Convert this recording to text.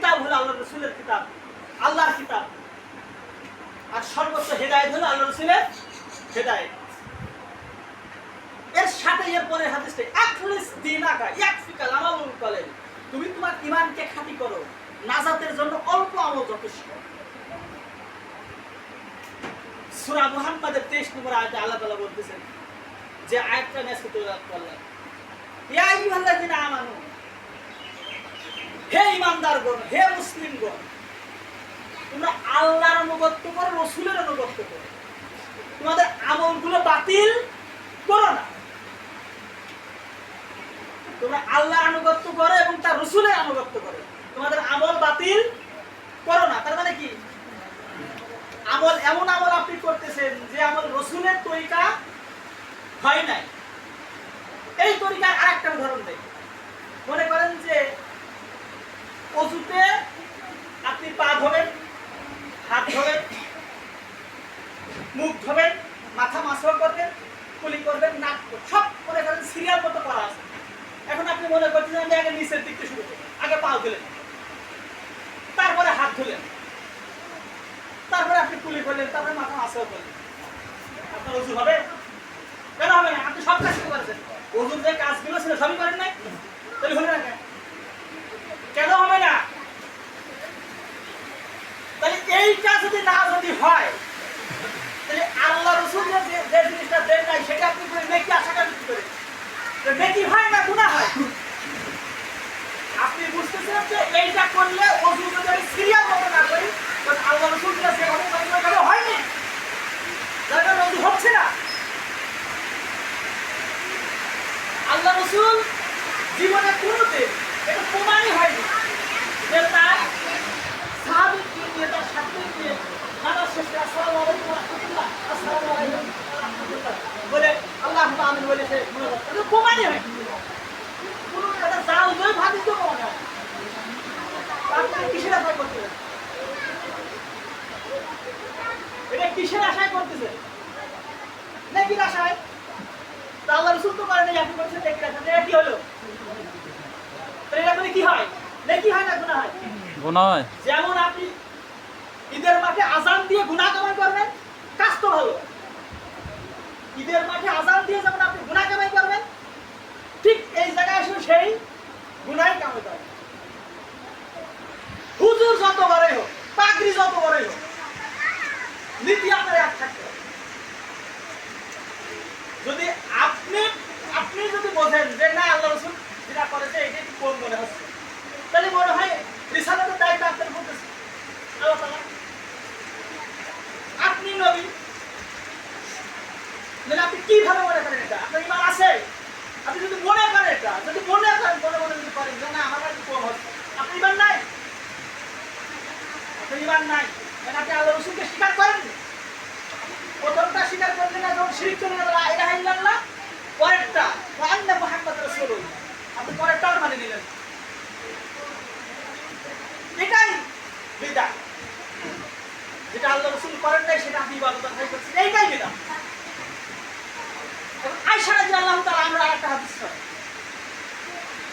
কিতাব হলো আল্লাহ রসুলের কিতাব, আল্লাহর কিতাব। আর সর্বোচ্চ হেদায়েত হলো আল্লাহ রসুলের হেদায়েত। এর সাথে এর পরের হাদিসে আখলিস দীনাকা ইয়াকফিকা আমালুল কলিল, তুমি তোমার ঈমানকে খাঁটি করো, নাজাতের জন্য অল্প আমল যথেষ্ট। সূরা মুহাম্মাদের 23 নম্বর আয়াতে আল্লাহ তাআলা বলতেছেন, যে আয়াতটা নিয়ে তেলাওয়াত করলাম, ইয়া আইয়ুহাল্লাযিনা আমানু, হে ঈমানদারগণ, হে মুসলিমগণ, তোমরা আল্লাহর আনুগত্য করো, রাসূলের আনুগত্য করো, তোমাদের আমলগুলো বাতিল করো না। তোমরা আল্লাহর আনুগত্য করো এবং তার রাসূলের আনুগত্য করো, তোমাদের আমল বাতিল করো না। তার মানে কি? আমল এমন আমল আপনি করতেছেন যে আমল রাসূলের তরিকা হয় নাই। এই তরিকার আরেকটা উদাহরণ দেই। মনে করেন যে ওযুতে আপনি পা ধোবেন, হাত ধোবেন, মুখ ধোবেন, মাথা মাসওয়াক করবেন, কুলি করবেন, নাক সব মনে করেন সিরিয়াল মতো করা আছে। এখন আপনি মনে করছেন আমি আগে নিচের দিকটা শুরু করব, আগে পা ধুলেন, তারপরে হাত ধুলেন, তারপরে আপনি কুলি করলেন, তারপরে মাথা মাসওয়াক করলেন। আপনার ওযু হবে? কেন হবে না? আপনি সব কাজ করতে পারছেন, ওযুর যে কাজগুলো ছিল সবই করেন নাই, তাহলে হলো না কেন? কেন হবে না? তাহলে এইটা যদি না যদি হয়, তাহলে আল্লাহ রাসূল যে জিনিসটা দেন নাই সেটা আপনি করে নেকি আশা করেন কি করে? নেকি হয় না গুনাহ হয়? আপনি বুঝতেছেন যে এইটা করলে ওযু যদি আমি সিরিয়াল মতো না করি, কারণ আল্লাহ রাসূল যে সেভাবে করেছিল হয়নি, যার কারণে ওযু হচ্ছে না। আল্লাহ রাসূল জীবনে কোনোদিন এটা প্রমাণই হয়নি যে তার সাহাবীকে নিয়ে, তার সাথীকে নিয়ে নামাজ শেষে আসসালামু আলাইকুম ওয়া রাহমাতুল্লাহ, আসসালামু আলাইকুম ওয়া রাহমাতুল্লাহ বলে আল্লাহুম্মা আমিন বলে সে মনে করে এটা প্রমাণই হয়নি। কোনো একটা জাল ধরে ভাবিস তো প্রমাণ হয়। আপনি কিসের আশায় করতেছেন? এটা কিসের আশায় করতেছেন? নেকির আশায়। তা আল্লাহ রাসূল তো করেন, আপনি বলছেন নেকির আশায়। এটা কি হলো? এটা বলে কি হয়? নেকি হয় না গুনাহ হয়? গুনাহ হয়। যেমন আপনি ঈদের মাঠে আযান দিয়ে গুনাহ কামাই করবেন, কাজ তো ভালো। ঈদের মাঠে আযান দিয়ে যেমন আপনি গুনাহ কামাই করবেন, ঠিক এই জায়গায় এসে সেই গুনাহই কামাই করবেন। হুজুর যত বড়ই হোক, পাগড়ি যত বড়ই হোক, নীতি আপনার এক থাকতে হবে। যদি আপনি যদি বোঝেন যে না আল্লাহ রাসূল যেটা করেছে এটা একটু কম মনে হচ্ছে, তাহলে মনে হয় রিসালাতের দায়িত্ব আপনার বলতেছে আল্লাহ তাআলা। আপনি নবী, মানে আপনি কিভাবে মনে করেন এটা? আপনার ঈমান আছে? আপনি যদি মনে করেন এটা, যদি মনে করেন, মনে যদি করেন যে না আমার একটু কম হচ্ছে, আপনি ঈমান নাই, আপনার ঈমান নাই। মানে আপনি আল্লাহ রাসূলকে স্বীকার করেন। প্রথমটা স্বীকার করলেন না যখন শিরক চলে গেল, লা ইলাহা ইল্লাল্লাহ, পরেরটা ওয়া আন্না মুহাম্মাদুর রাসূলুল্লাহ, আপনি পরেরটাও মানে নিলেন। এটাই বিদআত। যেটা আল্লাহ রাসূল করেন নাই সেটা আপনি ইবাদত করছেন, এইটাই বিদআত। আয়েশা রাদিয়াল্লাহু তাআলা আমরা আরেকটা হাদিস